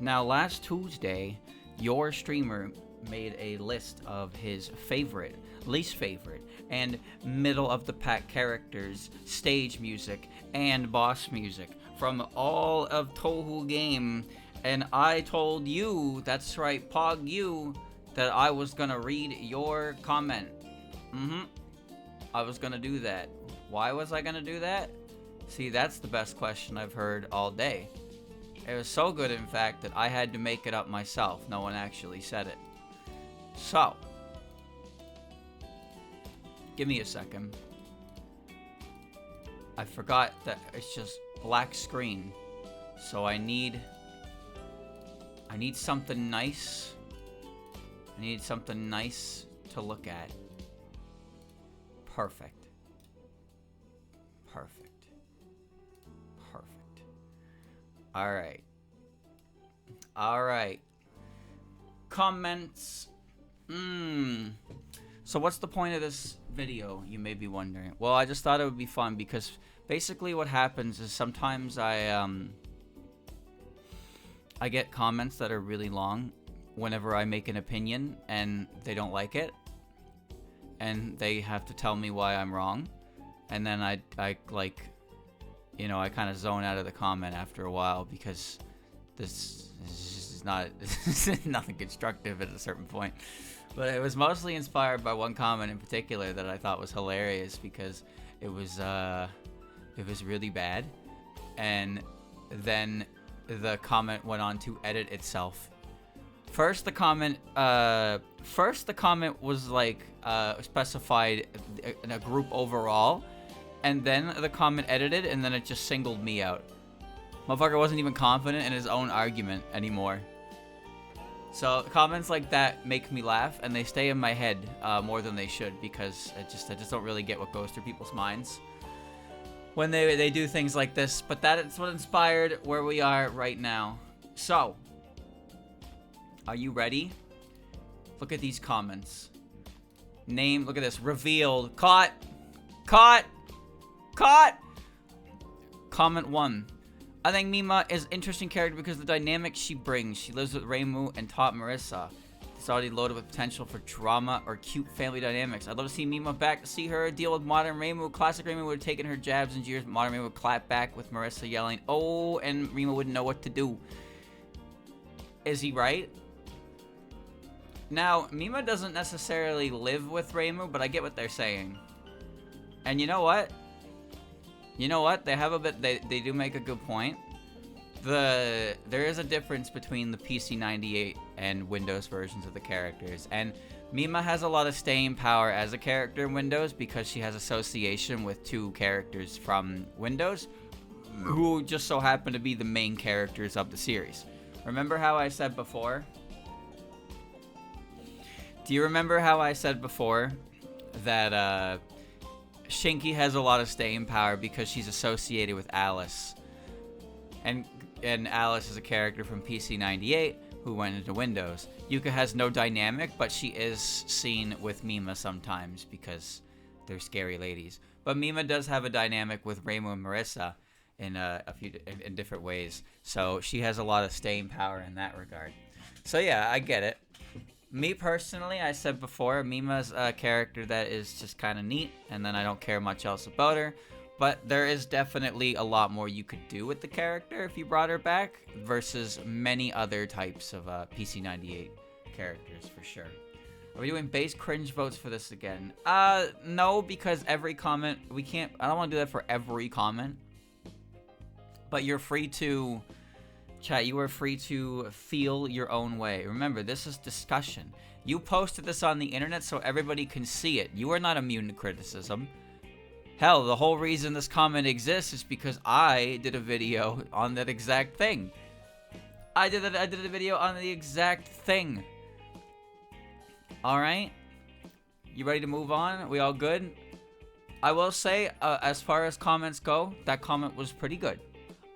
Now, last Tuesday, your streamer made a list of his favorite, least favorite, and middle of the pack characters, stage music, and boss music from all of Touhou game. And I told you, that's right, Pog you, that I was gonna read your comment. I was gonna do that. Why was I gonna do that? See, that's the best question I've heard all day. It was so good, in fact, that I had to make it up myself. No one actually said it. So, give me a second. I forgot that it's just black screen. So I need something nice. I need something nice to look at. Perfect. Perfect. Perfect. Alright. Alright. Comments. So what's the point of this video, you may be wondering? Well, I just thought it would be fun because basically what happens is sometimes I get comments that are really long whenever I make an opinion and they don't like it. And they have to tell me why I'm wrong. And then I like, you know, I kind of zone out of the comment after a while because this is just not, this is nothing constructive at a certain point. But it was mostly inspired by one comment in particular that I thought was hilarious because it was really bad. And then the comment went on to edit itself. First the comment was like specified in a group overall, and then the comment edited, and then it just singled me out. Motherfucker wasn't even confident in his own argument anymore. So comments like that make me laugh, and they stay in my head more than they should because I just don't really get what goes through people's minds when they do things like this. But that is what inspired where we are right now. So, are you ready? Look at these comments. Look at this. Revealed. Caught. Comment 1. I think Mima is an interesting character because of the dynamic she brings. She lives with Reimu and taught Marissa. It's already loaded with potential for drama or cute family dynamics. I'd love to see Mima back to see her deal with modern Reimu. Classic Reimu would have taken her jabs and jeers. Modern Reimu would clap back with Marissa yelling, "Oh," and Mima wouldn't know what to do. Is he right? Now, Mima doesn't necessarily live with Reimu, but I get what they're saying. And you know what? They have a bit. They do make a good point. There is a difference between the PC98 and Windows versions of the characters, and Mima has a lot of staying power as a character in Windows because she has association with two characters from Windows, who just so happen to be the main characters of the series. Remember how I said before? Do you remember how I said before that Shinky has a lot of staying power because she's associated with Alice? And Alice is a character from PC98 who went into Windows. Yuka has no dynamic, but she is seen with Mima sometimes because they're scary ladies. But Mima does have a dynamic with Reimu and Marissa in in different ways. So she has a lot of staying power in that regard. So yeah, I get it. Me personally, I said before, Mima's a character that is just kind of neat, and then I don't care much else about her. But there is definitely a lot more you could do with the character if you brought her back versus many other types of PC98 characters, for sure. Are we doing base cringe votes for this again? No, because every comment, I don't want to do that for every comment. But you're free to, chat, you are free to feel your own way. Remember, this is discussion. You posted this on the internet so everybody can see it. You are not immune to criticism. Hell, the whole reason this comment exists is because I did a video on that exact thing. I did a video on the exact thing. Alright? You ready to move on? We all good? I will say, as far as comments go, that comment was pretty good.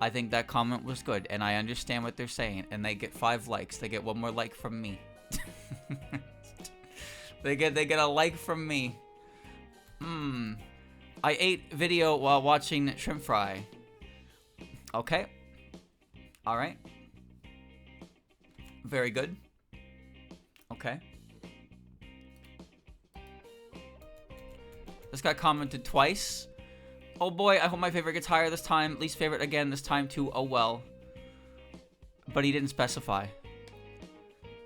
I think that comment was good, and I understand what they're saying, and they get 5 likes. They get 1 more like from me. They get a like from me. I ate video while watching shrimp fry. Okay. Alright. Very good. Okay. This guy commented twice. Oh boy, I hope my favorite gets higher this time. Least favorite again this time too. Oh well. But he didn't specify.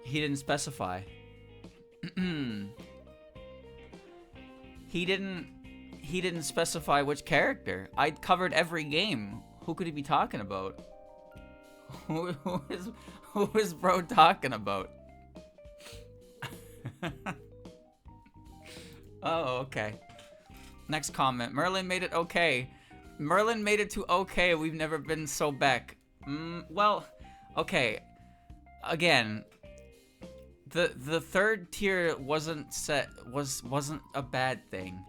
He didn't specify. He didn't specify which character. I covered every game. Who could he be talking about? Who is bro talking about? Oh, okay. Next comment. Merlin made it okay. Merlin made it to okay. We've never been so back. Well, okay. Again, the third tier wasn't a bad thing.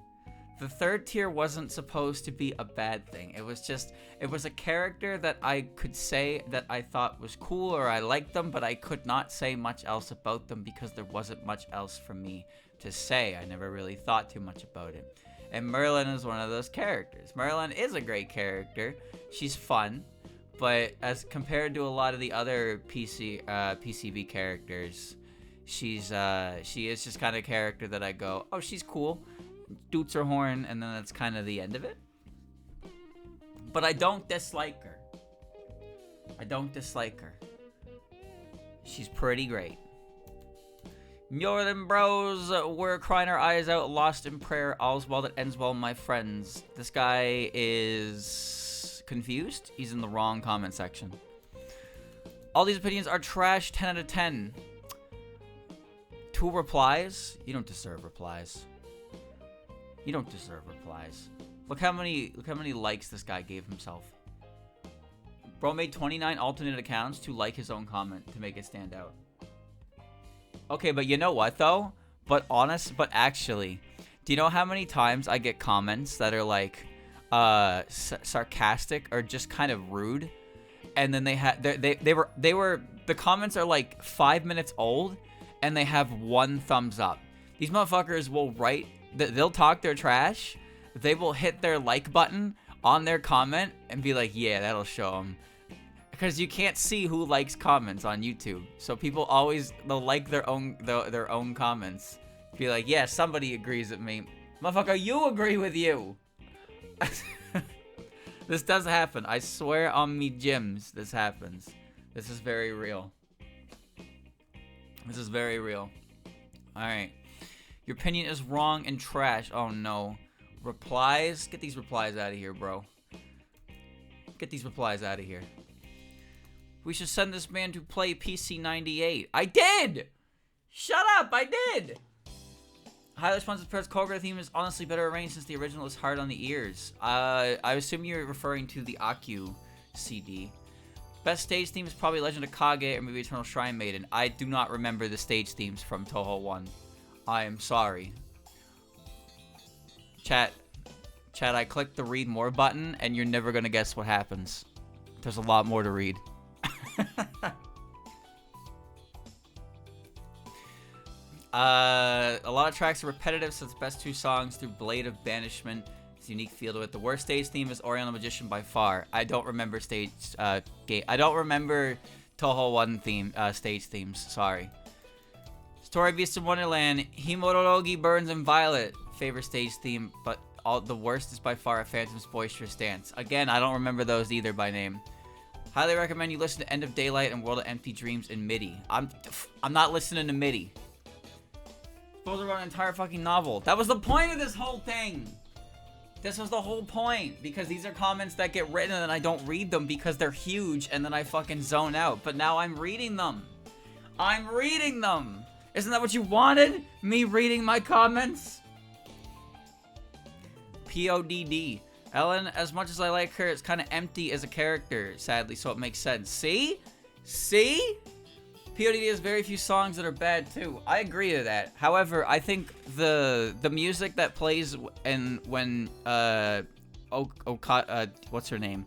The third tier wasn't supposed to be a bad thing. It was a character that I could say that I thought was cool or I liked them, but I could not say much else about them because there wasn't much else for me to say. I never really thought too much about it. And Merlin is one of those characters. Merlin is a great character. She's fun, but as compared to a lot of the other PCB characters, she is just kind of a character that I go, oh, she's cool. Doots her horn, and then that's kind of the end of it. But I don't dislike her. I don't dislike her. She's pretty great. Mjordan bros, we're crying our eyes out, lost in prayer, all's well that ends well, my friends. This guy is confused. He's in the wrong comment section. All these opinions are trash, 10 out of 10. 2 replies? You don't deserve replies. You don't deserve replies. Look how many likes this guy gave himself. Bro made 29 alternate accounts to like his own comment to make it stand out. Okay, but you know what though? But actually, do you know how many times I get comments that are like sarcastic or just kind of rude? And then the comments are like 5 minutes old and they have 1 thumbs up. These motherfuckers will write, they'll talk their trash, they will hit their like button on their comment and be like, yeah, that'll show them. Because you can't see who likes comments on YouTube. So people they'll like their own comments. Be like, yeah, somebody agrees with me. Motherfucker, you agree with you. This does happen. I swear on me gyms, this happens. This is very real. This is very real. Alright. Your opinion is wrong and trash. Oh no. Replies? Get these replies out of here, bro. Get these replies out of here. We should send this man to play PC 98. I did! Shut up, I did! Highly responsive Press Cobra theme is honestly better arranged since the original is hard on the ears. I assume you're referring to the Aku CD. Best stage theme is probably Legend of Kage or maybe Eternal Shrine Maiden. I do not remember the stage themes from Touhou 1. I am sorry. Chat, I clicked the read more button and you're never gonna guess what happens. There's a lot more to read. A lot of tracks are repetitive, so it's best 2 songs through Blade of Banishment. It's a unique feel to it. The worst stage theme is Oriental Magician by far. I don't remember I don't remember Touhou 1 theme stage themes. Sorry. Story Beast in Wonderland, Himorologi Burns and Violet. Favorite stage theme, but the worst is by far a Phantom's Boisterous Dance. Again, I don't remember those either by name. Highly recommend you listen to End of Daylight and World of Empty Dreams in MIDI. I'm not listening to MIDI. Supposed to run an entire fucking novel. That was the point of this whole thing. This was the whole point. Because these are comments that get written and then I don't read them because they're huge and then I fucking zone out. But now I'm reading them. I'm reading them. Isn't that what you wanted? Me reading my comments? PODD. Ellen, as much as I like her, it's kind of empty as a character, sadly, so it makes sense. See? See? PODD has very few songs that are bad, too. I agree to that. However, I think the music that plays when what's her name?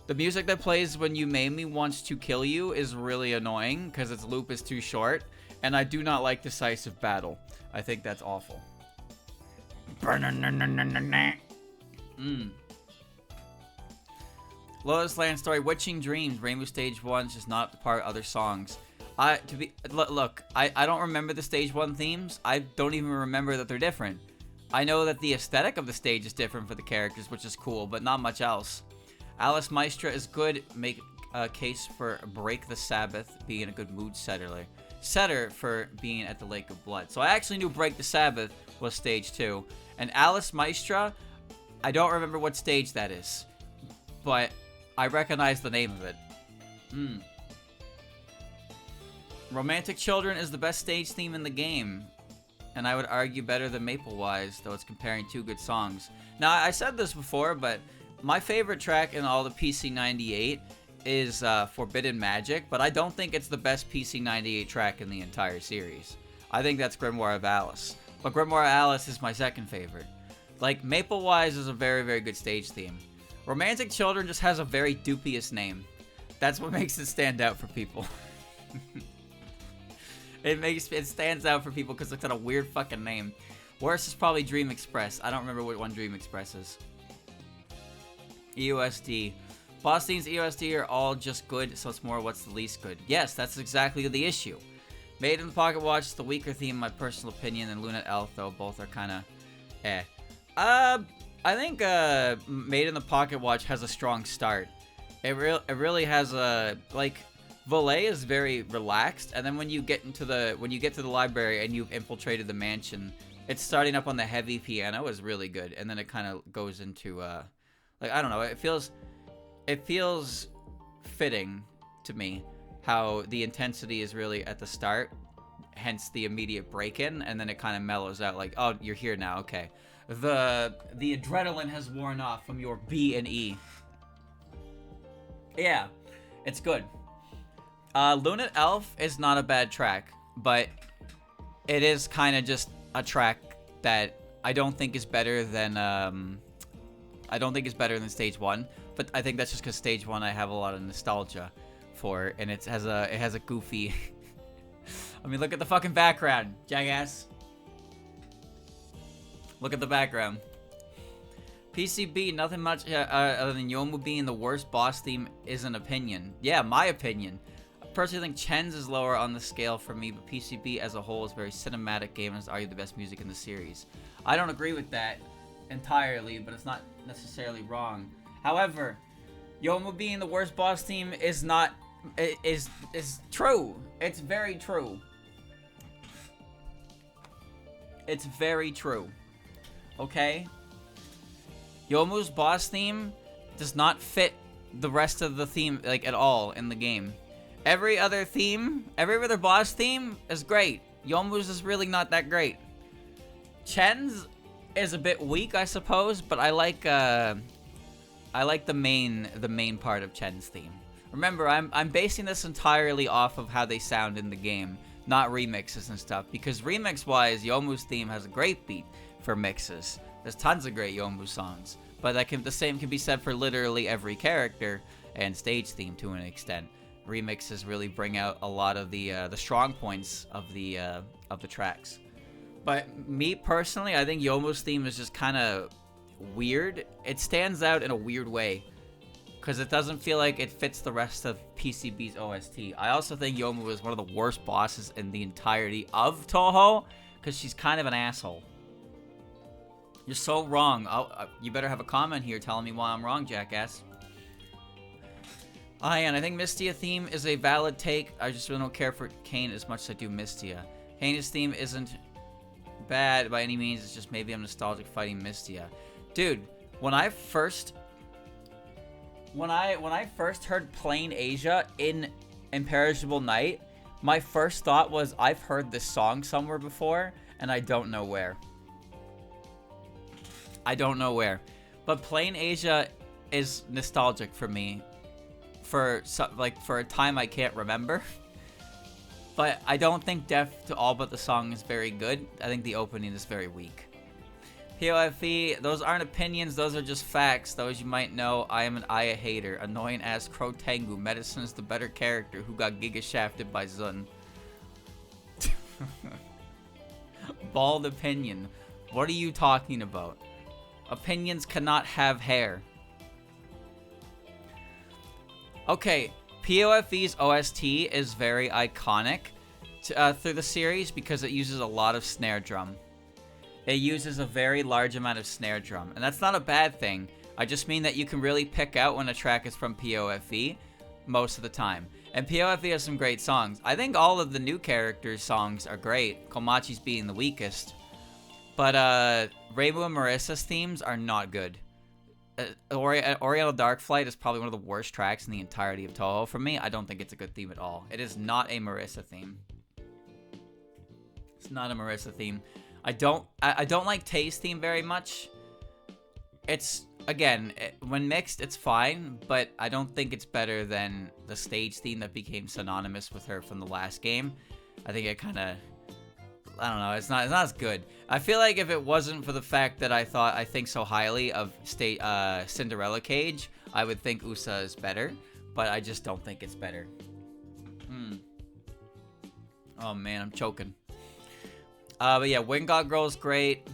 The music that plays when Yumemi wants to kill you is really annoying, because its loop is too short, and I do not like Decisive Battle. I think that's awful. Lotus Land Story, Witching Dreams, Rainbow Stage 1 is just not part of other songs. Look, I don't remember the stage 1 themes. I don't even remember that they're different. I know that the aesthetic of the stage is different for the characters, which is cool, but not much else. Alice Maestra is good. Make a case for Break the Sabbath being a good mood setter for being at the Lake of Blood. So I actually knew Break the Sabbath was stage 2. And Alice Maestra, I don't remember what stage that is, but I recognize the name of it. Romantic Children is the best stage theme in the game, and I would argue better than Maple-wise, though it's comparing 2 good songs. Now, I said this before, but my favorite track in all the PC98 is Forbidden Magic, but I don't think it's the best PC98 track in the entire series. I think that's Grimoire of Alice. But Grimoire of Alice is my second favorite. Like, Maple-wise is a very, very good stage theme. Romantic Children just has a very dubious name. That's what makes it stand out for people. It stands out for people because it's got a weird fucking name. Worst is probably Dream Express. I don't remember what one Dream Express is. EOSD. Boss themes EOSD are all just good, so it's more what's the least good. Yes, that's exactly the issue. Made in the Pocket Watch is the weaker theme, in my personal opinion, and Lunat Elf, though both are kind of eh. I think Made in the Pocket Watch has a strong start. It really has a, like, Volet is very relaxed, and then when you get to the library and you've infiltrated the mansion, it's starting up on the heavy piano is really good, and then it kind of goes into like, I don't know, it feels fitting to me how the intensity is really at the start, hence the immediate break-in, and then it kind of mellows out like, oh, you're here now, okay. The adrenaline has worn off from your B and E. Yeah, it's good. Lunat Elf is not a bad track, but it is kind of just a track that I don't think is better than stage 1, but I think that's just because stage 1 I have a lot of nostalgia for, and it has a goofy. I mean, look at the fucking background, jackass. Look at the background. PCB, nothing much other than Yomu being the worst boss theme is an opinion. Yeah, my opinion. I personally think Chen's is lower on the scale for me, but PCB as a whole is a very cinematic game and is arguably the best music in the series. I don't agree with that entirely, but it's not necessarily wrong. However, Yomu being the worst boss theme is not is true. It's very true. It's very true. Okay? Yomu's boss theme does not fit the rest of the theme, like, at all in the game. Every other boss theme is great. Yomu's is really not that great. Chen's is a bit weak, I suppose, but I like the main part of Chen's theme. Remember, I'm basing this entirely off of how they sound in the game, not remixes and stuff, because remix-wise, Yomu's theme has a great beat for mixes. There's tons of great Yomu songs, but the same can be said for literally every character and stage theme to an extent. Remixes really bring out a lot of the strong points of the tracks. But me personally, I think Yomu's theme is just kind of weird. It stands out in a weird way because it doesn't feel like it fits the rest of PCB's OST. I also think Yomu is one of the worst bosses in the entirety of Touhou because she's kind of an asshole. You're so wrong. You better have a comment here telling me why I'm wrong, jackass. And I think Mystia theme is a valid take. I just really don't care for Kane as much as I do Mystia. Kane's theme isn't bad by any means. It's just maybe I'm nostalgic fighting Mystia. Dude, when I first heard Plain Asia in Imperishable Night, my first thought was I've heard this song somewhere before, and I don't know where. I don't know where. But Plain Asia is nostalgic for me for a time I can't remember. But I don't think Deaf to All But the Song is very good. I think the opening is very weak. POFE, those aren't opinions, those are just facts. Though as you might know, I am an Aya hater. Annoying ass Crow Tengu. Medicine is the better character who got giga shafted by Zun. Bald opinion. What are you talking about? Opinions cannot have hair. Okay, POFE's OST is very iconic through the series because it uses a lot of snare drum. It uses a very large amount of snare drum, and that's not a bad thing. I just mean that you can really pick out when a track is from POFE most of the time. And POFE has some great songs. I think all of the new characters' songs are great, Komachi's being the weakest. But Rainbow and Marissa's themes are not good. Oriental Dark Flight is probably one of the worst tracks in the entirety of Touhou. For me, I don't think it's a good theme at all. It is not a Marissa theme. It's not a Marissa theme. I don't like Tay's theme very much. It's, again, when mixed, it's fine, but I don't think it's better than the stage theme that became synonymous with her from the last game. I think it kind of, I don't know, it's not as good. I feel like if it wasn't for the fact that I think so highly of Cinderella Cage, I would think Usa is better, but I just don't think it's better. Oh man, I'm choking. But yeah, Wind God Girl is great.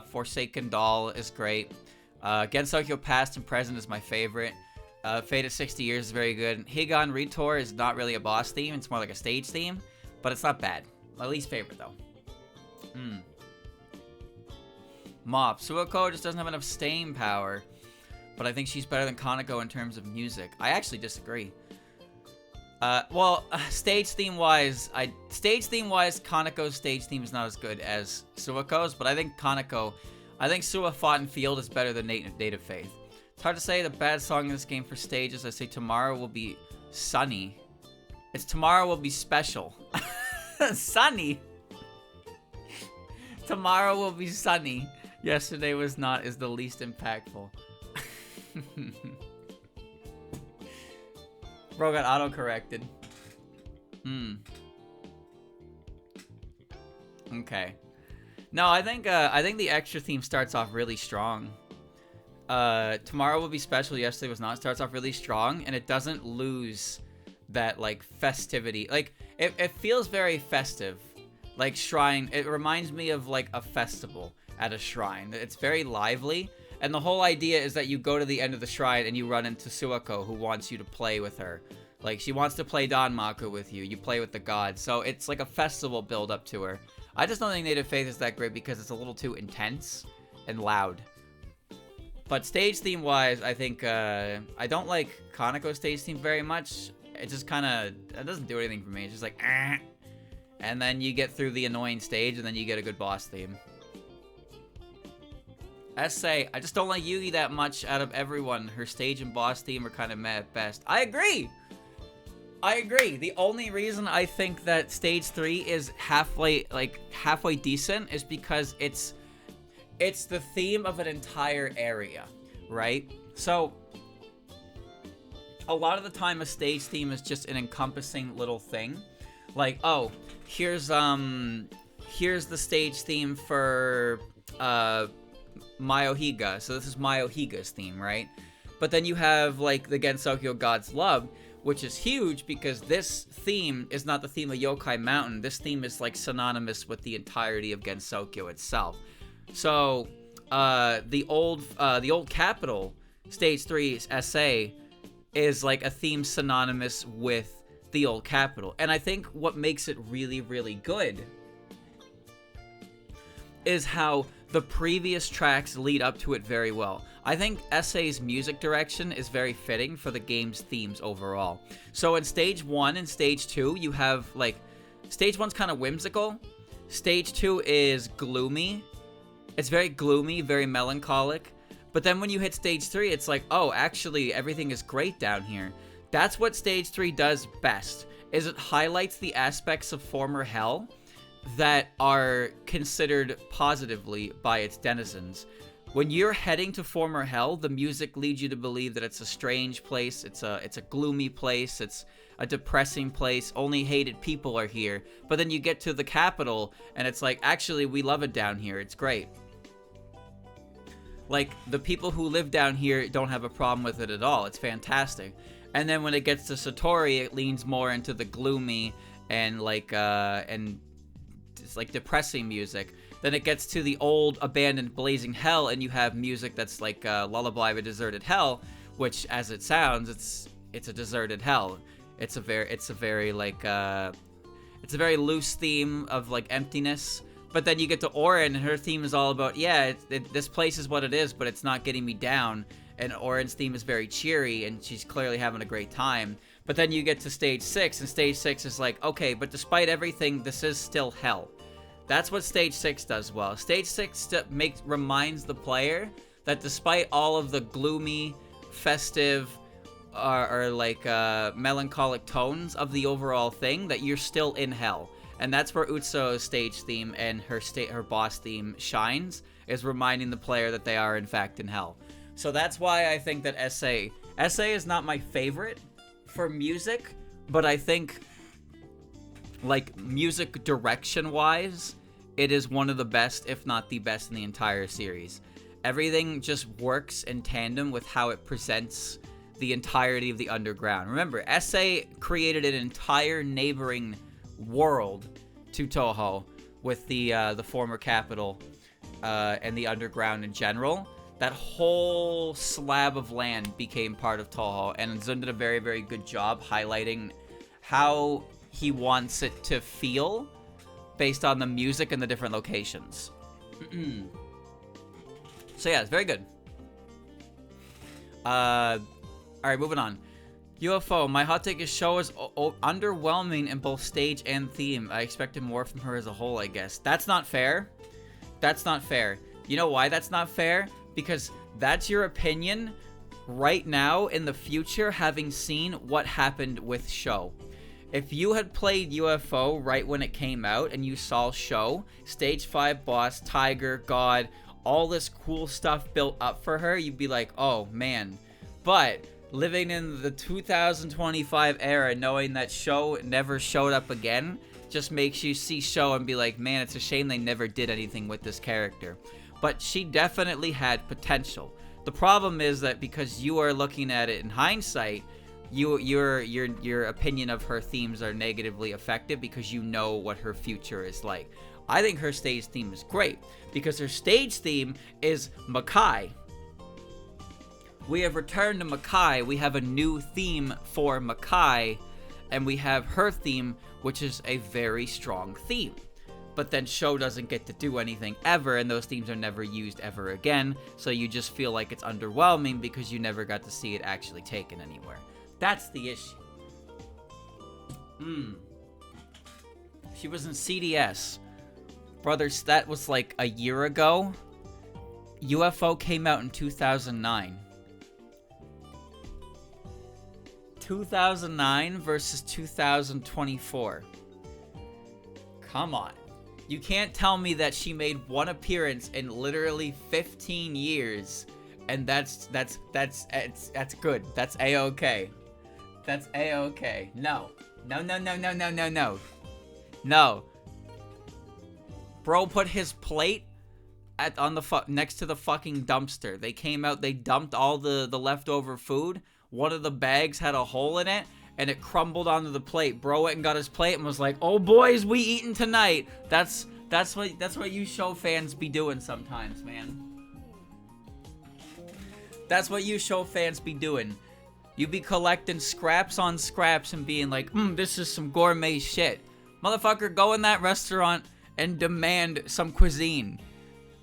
Forsaken Doll is great. Gensokyo Past and Present is my favorite. Fate of 60 Years is very good. Higan Retour is not really a boss theme. It's more like a stage theme, but it's not bad. My least favorite, though. Mop. Suako just doesn't have enough staying power, but I think she's better than Kaneko in terms of music. I actually disagree. Well, stage theme-wise, Kaneko's stage theme is not as good as Suako's, but I think Sua Fought and Field is better than Native Faith. It's hard to say the bad song in this game for stages. I say Tomorrow Will Be Sunny. It's Tomorrow Will Be Special. Sunny. Tomorrow Will Be Sunny. Yesterday Was Not is the least impactful. Bro got auto-corrected. Okay. No, I think the extra theme starts off really strong. Tomorrow Will Be Special, Yesterday Was Not starts off really strong, and it doesn't lose that, like, festivity. Like, it feels very festive. Like, shrine, it reminds me of, like, a festival at a shrine. It's very lively, and the whole idea is that you go to the end of the shrine and you run into Suako, who wants you to play with her. Like, she wants to play Danmaku with you. You play with the gods. So it's like a festival build up to her. I just don't think Native Faith is that great because it's a little too intense and loud. But stage theme wise, I think I don't like Kaneko's stage theme very much. It just kind of, it doesn't do anything for me. It's just like, and then you get through the annoying stage and then you get a good boss theme. Essay, I just don't like Yugi that much out of everyone. Her stage and boss theme are kind of meh at best. I agree! The only reason I think that stage 3 is halfway decent is because it's the theme of an entire area, right? So a lot of the time a stage theme is just an encompassing little thing. Like, oh, here's the stage theme for Mayohiga. So this is Mayohiga's theme, right? But then you have like the Gensokyo God's Love, which is huge because this theme is not the theme of Yokai Mountain. This theme is like synonymous with the entirety of Gensokyo itself. So the old capital stage 3's SA is like a theme synonymous with the old capital. And I think what makes it really, really good is how the previous tracks lead up to it very well. I think SA's music direction is very fitting for the game's themes overall. So in stage 1 and stage 2, you have like, stage 1's kind of whimsical. Stage 2 is gloomy. It's very gloomy, very melancholic. But then when you hit stage 3, it's like, oh, actually everything is great down here. That's what stage 3 does best, is it highlights the aspects of former hell that are considered positively by its denizens. When you're heading to former hell, the music leads you to believe that it's a strange place, it's a gloomy place, it's a depressing place, only hated people are here. But then you get to the capital, and it's like, actually, we love it down here, it's great. Like, the people who live down here don't have a problem with it at all, it's fantastic. And then when it gets to Satori, it leans more into the gloomy and like, and it's like depressing music. Then it gets to the old abandoned blazing hell, and you have music that's like Lullaby of a Deserted Hell, which as it sounds, it's a deserted hell. It's a very like it's a very loose theme of like emptiness. But then you get to Orin, and her theme is all about, yeah, this place is what it is, but it's not getting me down. And Orin's theme is very cheery, and she's clearly having a great time. But then you get to stage 6, and stage 6 is like, okay, but despite everything, this is still hell. That's what stage 6 does well. Stage 6 reminds the player that despite all of the gloomy, festive, or like melancholic tones of the overall thing, that you're still in hell. And that's where Utsu's stage theme and her boss theme shines, is reminding the player that they are in fact in hell. So that's why I think that SA is not my favorite for music, but I think like music direction wise, it is one of the best, if not the best, in the entire series. Everything just works in tandem with how it presents the entirety of the underground. Remember, SA created an entire neighboring world to Touhou with the former capital and the underground in general. That whole slab of land became part of Touhou, and Zun did a very, very good job highlighting how he wants it to feel based on the music and the different locations. So yeah, it's very good. Alright, moving on. UFO, my hot take is show is underwhelming in both stage and theme. I expected more from her as a whole, I guess. That's not fair. That's not fair. You know why that's not fair? Because that's your opinion right now in the future, having seen what happened with show. If you had played UFO right when it came out and you saw show, stage 5 boss, Tiger, God, all this cool stuff built up for her, you'd be like, oh man. But living in the 2025 era, knowing that show never showed up again, just makes you see show and be like, man, it's a shame they never did anything with this character. But she definitely had potential. The problem is that because you are looking at it in hindsight, your opinion of her themes are negatively affected because you know what her future is like. I think her stage theme is great because her stage theme is Makai. We have returned to Makai. We have a new theme for Makai, and we have her theme, which is a very strong theme. But then show doesn't get to do anything ever, and those themes are never used ever again, so you just feel like it's underwhelming because you never got to see it actually taken anywhere. That's the issue. She was in CDS. Brothers, that was like a year ago. UFO came out in 2009. 2009 versus 2024. Come on. You can't tell me that she made one appearance in literally 15 years, and that's good. That's a-okay. That's a-okay. No. No. Bro put his plate next to the fucking dumpster. They came out, they dumped all the leftover food. One of the bags had a hole in it, and it crumbled onto the plate. Bro went and got his plate and was like, "Oh boys, we eating tonight." That's what you show fans be doing sometimes, man. That's what you show fans be doing. You be collecting scraps on scraps and being like, this is some gourmet shit. Motherfucker, go in that restaurant and demand some cuisine.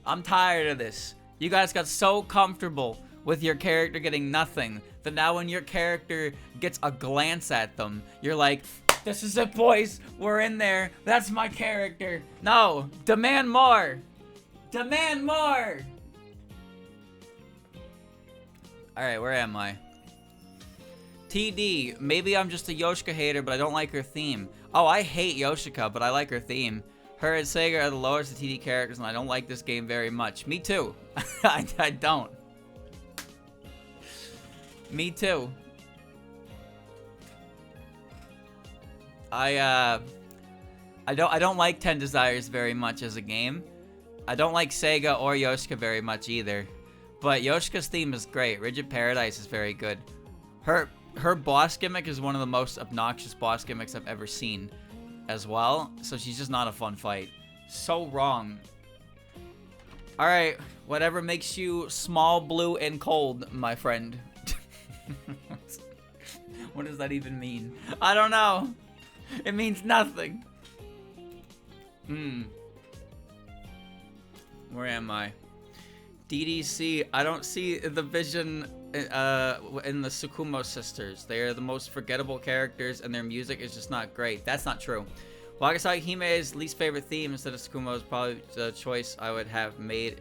I'm tired of this. You guys got so comfortable with your character getting nothing that now when your character gets a glance at them, you're like, this is it, boys. We're in there. That's my character. No, demand more. Demand more. Alright, where am I? TD, maybe I'm just a Yoshika hater, but I don't like her theme. Oh, I hate Yoshika, but I like her theme. Her and Sega are the lowest of TD characters, and I don't like this game very much. Me too. I don't. Me too. I don't like 10 Desires very much as a game. I don't like Sega or Yoshika very much either. But Yoshika's theme is great. Rigid Paradise is very good. Her boss gimmick is one of the most obnoxious boss gimmicks I've ever seen as well. So she's just not a fun fight. So wrong. Alright, whatever makes you small, blue, and cold, my friend. What does that even mean? I don't know. It means nothing. Where am I? DDC. I don't see the vision in the Tsukumo sisters. They are the most forgettable characters, and their music is just not great. That's not true. Wagasaki Hime's least favorite theme instead of Tsukumo is probably the choice I would have made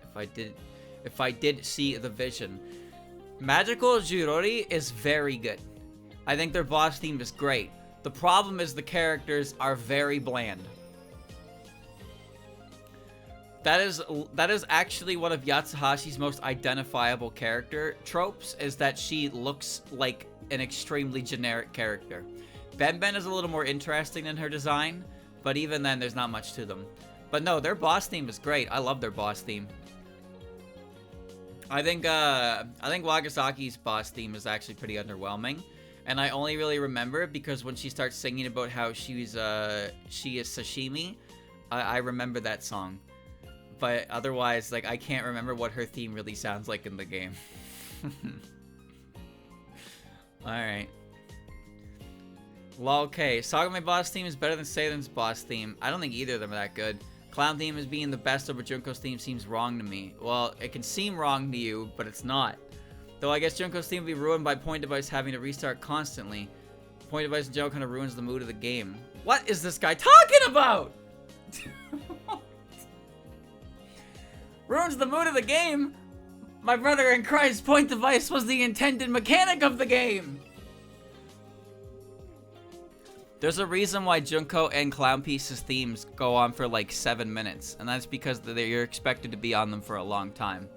if I did see the vision. Magical Jirori is very good. I think their boss theme is great. The problem is the characters are very bland. That is actually one of Yatsuhashi's most identifiable character tropes, is that she looks like an extremely generic character. Ben is a little more interesting in her design, but even then there's not much to them. But no, their boss theme is great. I love their boss theme. I think Wagasaki's boss theme is actually pretty underwhelming, and I only really remember it because when she starts singing about how she is sashimi, I remember that song. But otherwise, like, I can't remember what her theme really sounds like in the game. Alright. LoLK. Sagame boss theme is better than Seiden's boss theme. I don't think either of them are that good. Clown theme as being the best over Junko's theme seems wrong to me. Well, it can seem wrong to you, but it's not. Though I guess Junko's theme will be ruined by point device having to restart constantly. Point device in general kind of ruins the mood of the game. What is this guy talking about? Ruins the mood of the game? My brother in Christ, point device was the intended mechanic of the game! There's a reason why Junko and Clown Piece's themes go on for like 7 minutes, and that's because you're expected to be on them for a long time.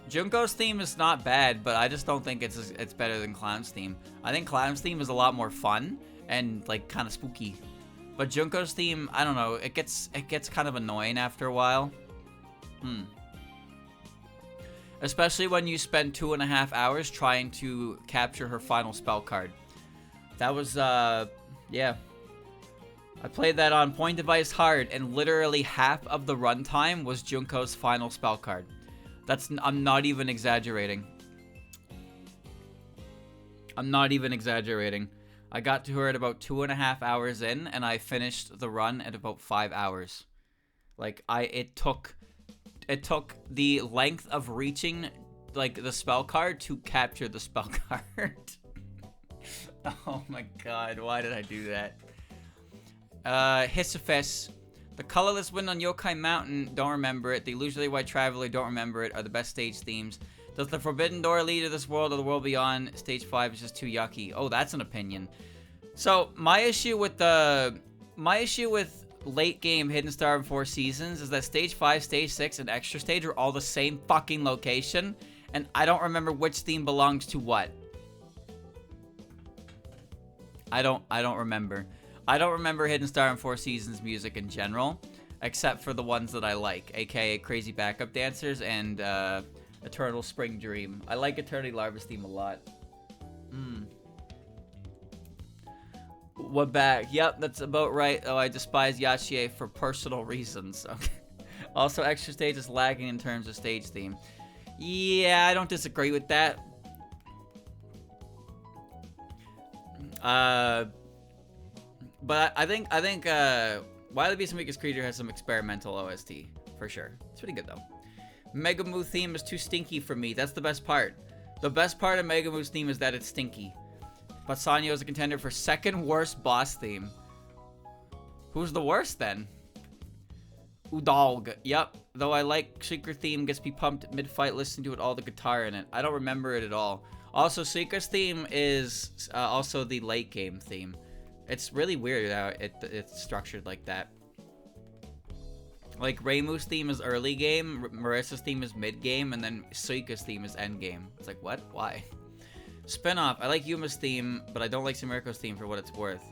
Junko's theme is not bad, but I just don't think it's better than Clown's theme. I think Clown's theme is a lot more fun and like kind of spooky. But Junko's theme, I don't know, it gets kind of annoying after a while. Especially when you spend 2.5 hours trying to capture her final spell card. That was, yeah. I played that on point device hard, and literally half of the runtime was Junko's final spell card. I'm not even exaggerating. I'm not even exaggerating. I got to her at about 2.5 hours in, and I finished the run at about 5 hours. Like, it took the length of reaching, like, the spell card to capture the spell card. Oh my god, why did I do that? Hissafes. The Colorless Wind on Yokai Mountain, don't remember it. The Illusionary White Traveler, don't remember it, are the best stage themes. Does the Forbidden Door lead to this world or the world beyond? Stage 5 is just too yucky. Oh, that's an opinion. So, my issue with late game Hidden Star and Four Seasons is that Stage 5, Stage 6, and Extra Stage are all the same fucking location, and I don't remember which theme belongs to what. I don't remember. I don't remember Hidden Star and Four Seasons music in general, except for the ones that I like, aka Crazy Backup Dancers and Eternal Spring Dream. I like Eternity Larva's theme a lot. What back? Yep, that's about right. Oh, I despise Yachie for personal reasons. Okay. Also, Extra Stage is lagging in terms of stage theme. Yeah, I don't disagree with that. But I think Wily the Beast and Weakest Creature has some experimental OST for sure. It's pretty good though. Megamoo theme is too stinky for me. That's the best part. The best part of Megamoo's theme is that it's stinky. But Sanyo is a contender for second worst boss theme. Who's the worst then? UDoaLG. Yep. Though I like Secret theme, gets me pumped mid-fight listening to it, all the guitar in it. I don't remember it at all. Also, Secret's theme is also the late game theme. It's really weird how it's structured like that. Like, Reimu's theme is early game, Marissa's theme is mid game, and then Suika's theme is end game. It's like, what? Why? Spinoff. I like Yuma's theme, but I don't like Sumereko's theme for what it's worth.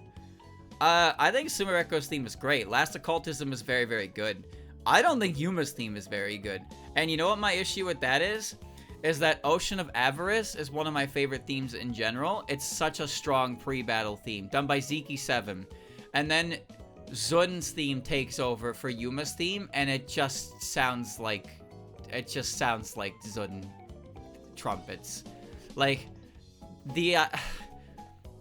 I think Sumereko's theme is great. Last Occultism is very, very good. I don't think Yuma's theme is very good. And you know what my issue with that is? Is that Ocean of Avarice is one of my favorite themes in general. It's such a strong pre-battle theme, done by Zeki7. And then Zun's theme takes over for Yuma's theme, and it just sounds like Zun. trumpets. Like, the,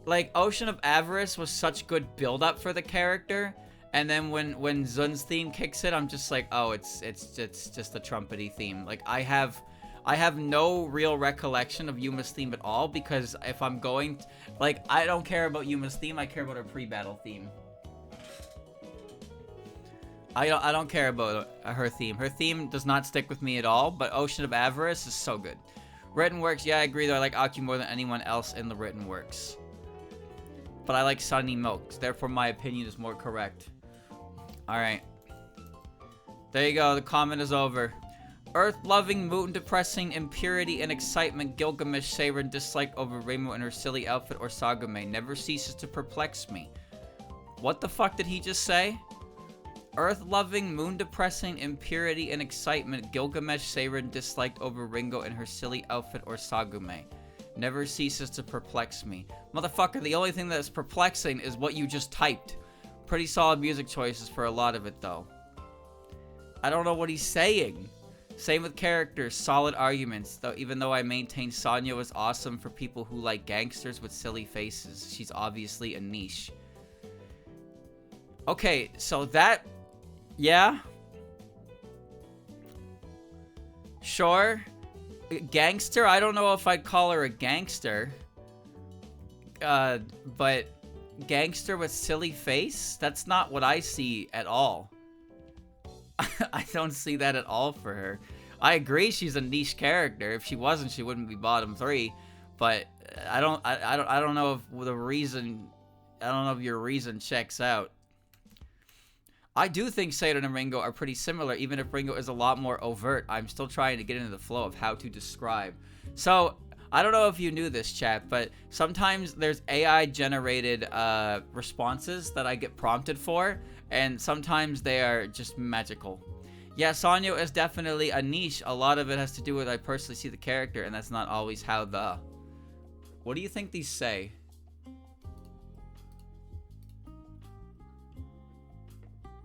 like, Ocean of Avarice was such good build-up for the character, and then when Zun's theme kicks in, I'm just like, oh, it's just a trumpety theme. Like, I have no real recollection of Yuma's theme at all, because if I'm going, like, I don't care about Yuma's theme, I care about her pre-battle theme. I don't care about her theme. Her theme does not stick with me at all, but Ocean of Avarice is so good. Written works, yeah, I agree, though I like Aki more than anyone else in the written works. But I like Sunny Milks, therefore my opinion is more correct. Alright. There you go, the comment is over. Earth-loving, mood-depressing, impurity and excitement, Gilgamesh Seiren disliked over Reimu in her silly outfit or Sagume never ceases to perplex me. What the fuck did he just say? Earth-loving, moon-depressing, impurity and excitement, Gilgamesh Seiren disliked over Ringo in her silly outfit or Sagume never ceases to perplex me. Motherfucker, the only thing that's perplexing is what you just typed. Pretty solid music choices for a lot of it, though. I don't know what he's saying. Same with characters, solid arguments, though. Even though I maintain Sonya was awesome for people who like gangsters with silly faces. She's obviously a niche. Okay, so that... yeah? Sure. Gangster? I don't know if I'd call her a gangster. But... gangster with silly face? That's not what I see at all. I don't see that at all for her. I agree she's a niche character. If she wasn't, she wouldn't be bottom 3. But I don't know if the reason, I don't know if your reason checks out. I do think Seiren and Ringo are pretty similar, even if Ringo is a lot more overt. I'm still trying to get into the flow of how to describe. So, I don't know if you knew this, chat, but sometimes there's AI-generated responses that I get prompted for, and sometimes they are just magical. Yeah, Sanyo is definitely a niche. A lot of it has to do with I personally see the character, and that's not always how the... What do you think these say?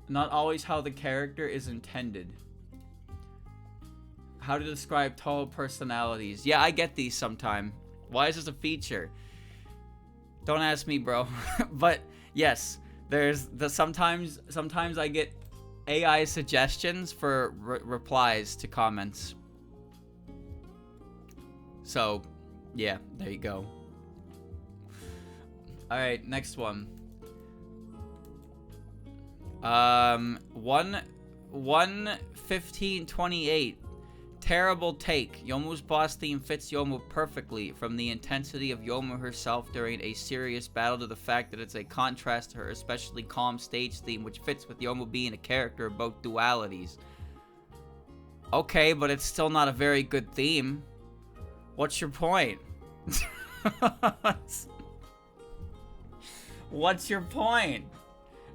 Not always how the character is intended. How to describe Touhou personalities. Yeah, I get these sometime. Why is this a feature? Don't ask me, bro. But yes, there's the sometimes I get AI suggestions for replies to comments. So, yeah, there you go. All right, next one. 1:15:28. Terrible take. Yomu's boss theme fits Yomu perfectly, from the intensity of Yomu herself during a serious battle to the fact that it's a contrast to her especially calm stage theme, which fits with Yomu being a character of both dualities. Okay, but it's still not a very good theme. What's your point? What's your point?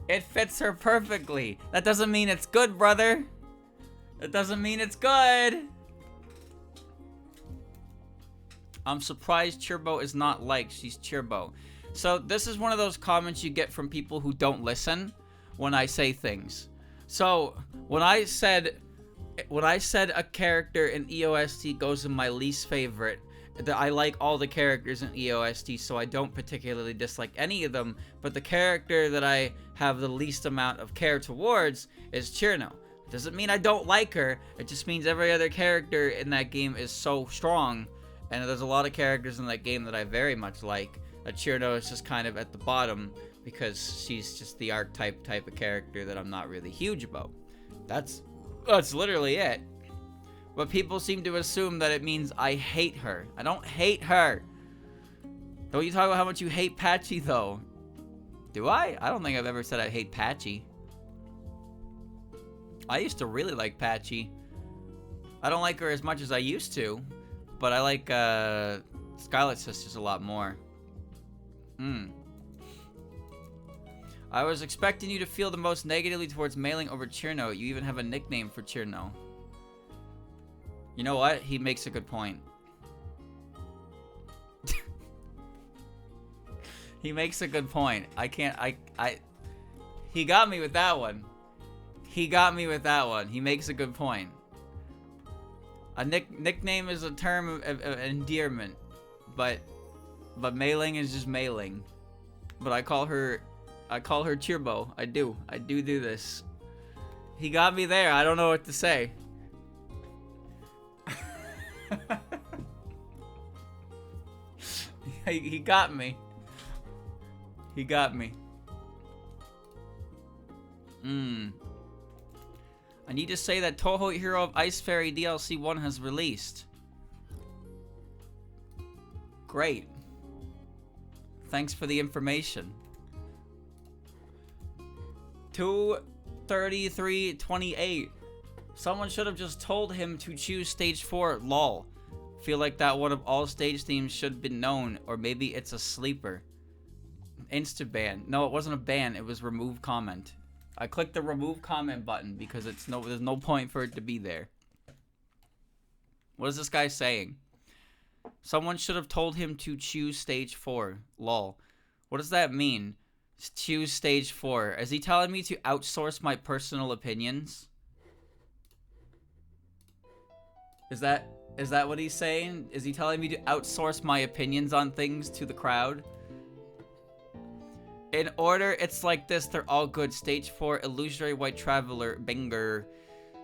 It fits her perfectly. That doesn't mean it's good, brother. That doesn't mean it's good. I'm surprised Chirbo is not liked. She's Chirbo. So this is one of those comments you get from people who don't listen when I say things. So when I said a character in EOST goes in my least favorite, that I like all the characters in EOST, so I don't particularly dislike any of them, but the character that I have the least amount of care towards is Chirno. Doesn't mean I don't like her, it just means every other character in that game is so strong, and there's a lot of characters in that game that I very much like. Chirno is just kind of at the bottom, because she's just the archetype type of character that I'm not really huge about. That's literally it. But people seem to assume that it means I hate her. I don't hate her. Don't you talk about how much you hate Patchy, though? Do I? I don't think I've ever said I hate Patchy. I used to really like Patchy. I don't like her as much as I used to, but I like Scarlet Sisters a lot more. I was expecting you to feel the most negatively towards mailing over Chirno. You even have a nickname for Chirno. You know what? He makes a good point. He makes a good point. He got me with that one. He got me with that one. He makes a good point. A nickname is a term of endearment, but mailing is just mailing. But I call her Chirbo. I do this. He got me there. I don't know what to say. He got me. He got me. I need to say that Touhou Hero of Ice Fairy DLC 1 has released. Great. Thanks for the information. 2:33:28. Someone should have just told him to choose stage 4, lol. Feel like that one of all stage themes should have been known, or maybe it's a sleeper. Insta ban. No, it wasn't a ban, it was remove comment. I clicked the remove comment button because there's no point for it to be there. What is this guy saying? Someone should have told him to choose stage 4, lol. What does that mean? Choose stage 4. Is he telling me to outsource my personal opinions? Is that what he's saying? Is he telling me to outsource my opinions on things to the crowd? In order, it's like this. They're all good. Stage 4, Illusionary White Traveler, banger.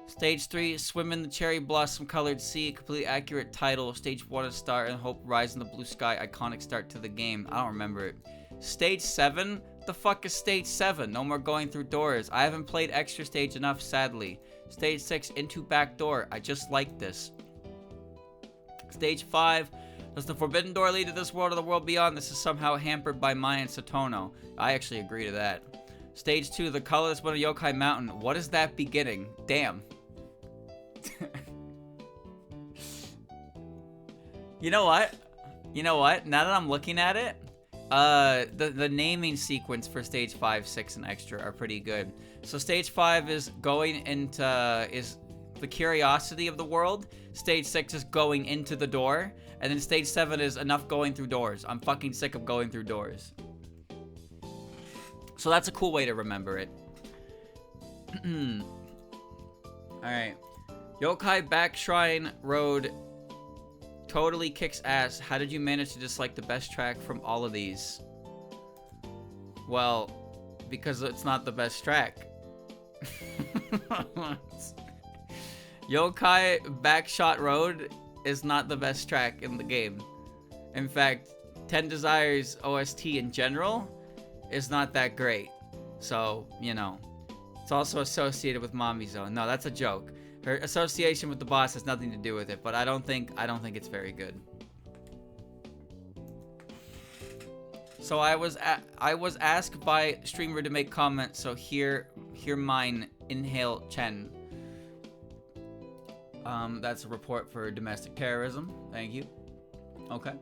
Stage 3, Swim in the Cherry Blossom Colored Sea, completely accurate title. Stage 1, A Star and Hope, Rise in the Blue Sky, iconic start to the game. I don't remember it. Stage 7? What the fuck is Stage 7? No more going through doors. I haven't played extra stage enough, sadly. Stage 6, Into Back Door. I just like this. Stage 5, does the Forbidden Door lead to this world or the world beyond? This is somehow hampered by Maya and Satono. I actually agree to that. Stage 2, the colorless one of Yokai Mountain. What is that beginning? Damn. You know what? Now that I'm looking at it, the naming sequence for stage 5, 6, and extra are pretty good. So stage 5 is going into the curiosity of the world. Stage 6 is going into the door, and then stage 7 is enough going through doors. I'm fucking sick of going through doors. So that's a cool way to remember it. Alright. Yokai Back Shrine Road totally kicks ass. How did you manage to dislike the best track from all of these? Well, because it's not the best track. Yokai Backshot Road is not the best track in the game. In fact, 10 Desires OST in general is not that great. So, you know, it's also associated with Mommy Zone. No, that's a joke. Her association with the boss has nothing to do with it, but I don't think it's very good. So I was asked by streamer to make comments, so hear mine. Inhale Chen. That's a report for domestic terrorism. Thank you. Okay.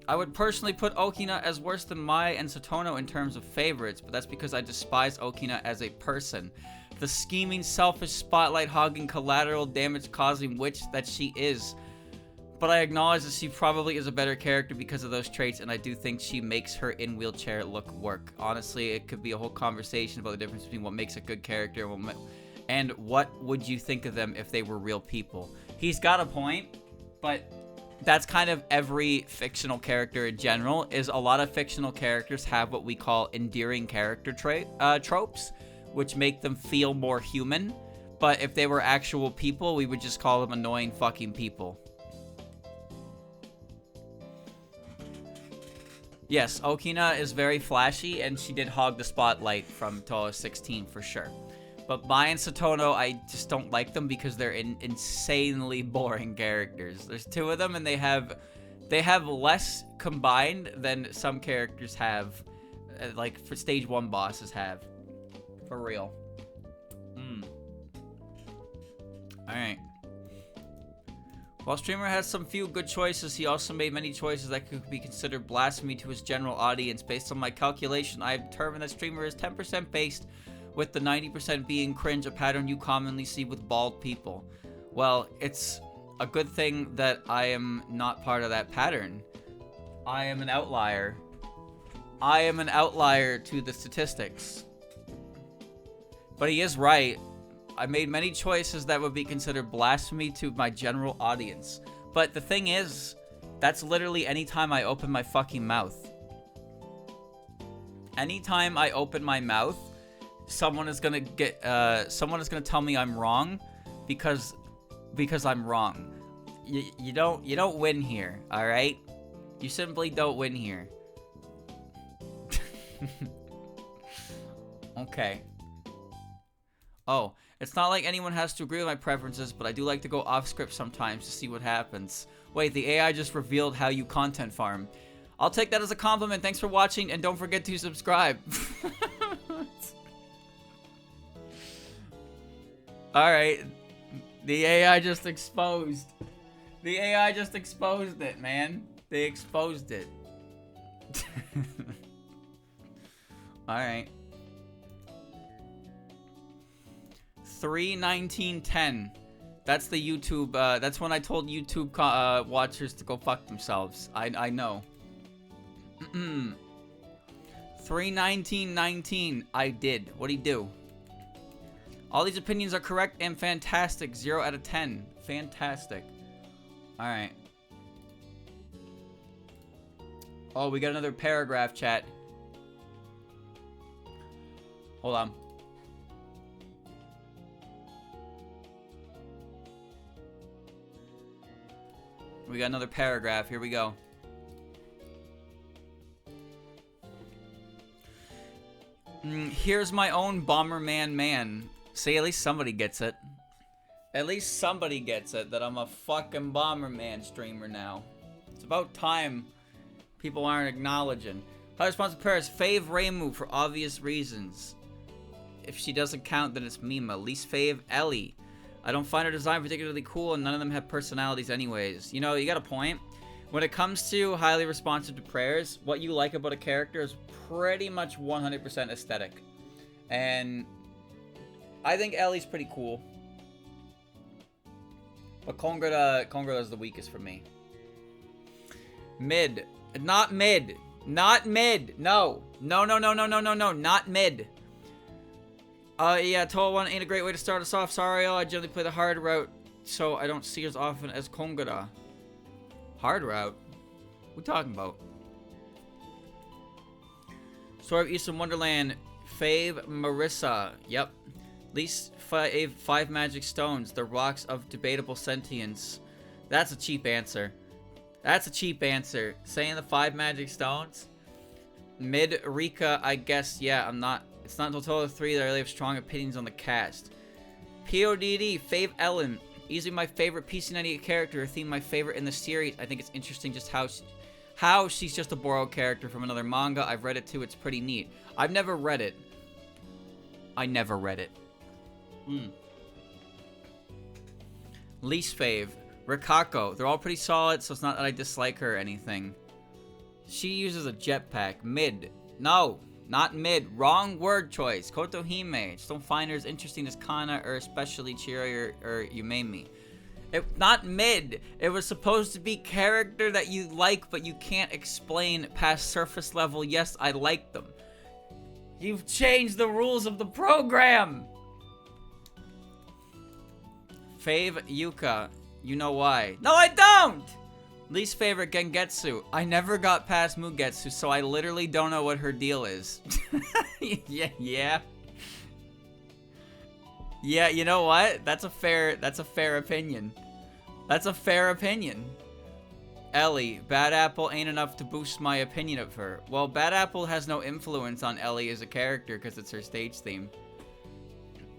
I would personally put Okina as worse than Mai and Satono in terms of favorites, but that's because I despise Okina as a person. The scheming, selfish, spotlight-hogging, collateral damage-causing witch that she is. But I acknowledge that she probably is a better character because of those traits, and I do think she makes her in-wheelchair look work. Honestly, it could be a whole conversation about the difference between what makes a good character and what would you think of them if they were real people. He's got a point, but that's kind of every fictional character in general. Is a lot of fictional characters have what we call endearing character tropes, which make them feel more human. But if they were actual people, we would just call them annoying fucking people. Yes, Okina is very flashy, and she did hog the spotlight from Touhous 16 for sure. But Mai and Satono, I just don't like them because they're insanely boring characters. There's two of them, and they have less combined than some characters have, like for stage 1 bosses have. For real. Alright. While streamer has some few good choices, he also made many choices that could be considered blasphemy to his general audience. Based on my calculation, I have determined that streamer is 10% based, with the 90% being cringe, a pattern you commonly see with bald people. Well, it's a good thing that I am not part of that pattern. I am an outlier. I am an outlier to the statistics. But he is right. I made many choices that would be considered blasphemy to my general audience. But the thing is, that's literally anytime I open my fucking mouth. Anytime I open my mouth, someone is gonna tell me I'm wrong because I'm wrong. You don't win here, all right? You simply don't win here. Okay. Oh, it's not like anyone has to agree with my preferences, but I do like to go off script sometimes to see what happens. Wait, the AI just revealed how you content farm. I'll take that as a compliment. Thanks for watching, and don't forget to subscribe. Alright. The AI just exposed. The AI just exposed it, man. They exposed it. Alright. 3/19/10. That's the YouTube, that's when I told YouTube watchers to go fuck themselves. I know. 3/19/19. I did. What'd he do? All these opinions are correct and fantastic. 0 out of 10. Fantastic. Alright. Oh, we got another paragraph, chat. Hold on. We got another paragraph. Here we go. Here's my own Bomberman man. See, at least somebody gets it. At least somebody gets it that I'm a fucking Bomberman streamer now. It's about time people aren't acknowledging. High responsive Paris. Fave Reimu for obvious reasons. If she doesn't count, then it's Mima. Least fave Ellie. I don't find her design particularly cool, and none of them have personalities anyways. You know, you got a point. When it comes to highly responsive to prayers, what you like about a character is pretty much 100% aesthetic. And I think Ellie's pretty cool. But Kongura is the weakest for me. Mid. Not mid. Not mid. No. No, no, no, no, no, no, no. Not mid. Yeah, Touhous 1 ain't a great way to start us off. Sorry, I generally play the hard route, so I don't see as often as Kongura. Hard route? What are we talking about? Story of Eastern Wonderland. Fave Marissa. Yep. Least five magic stones. The rocks of debatable sentience. That's a cheap answer. That's a cheap answer. Saying the 5 magic stones? Mid Rika, I guess, yeah, I'm not. It's not until Total 3 that I really have strong opinions on the cast. PODD, Fave Ellen. Easily my favorite PC98 character, a theme my favorite in the series. I think it's interesting just how she's just a borrowed character from another manga. I've read it too, it's pretty neat. I've never read it. I never read it. Least fave, Rikako. They're all pretty solid, so it's not that I dislike her or anything. She uses a jetpack. Mid. No. Not mid. Wrong word choice. Kotohime. Just don't find her as interesting as Kana or especially Chiri or Yumemi. Not mid. It was supposed to be character that you like, but you can't explain past surface level. Yes, I like them. You've changed the rules of the program. Fave Yuka. You know why. No, I don't! Least favorite Gengetsu. I never got past Mugetsu, so I literally don't know what her deal is. Yeah, you know what? That's a fair opinion. That's a fair opinion. Ellie, Bad Apple ain't enough to boost my opinion of her. Well, Bad Apple has no influence on Ellie as a character because it's her stage theme.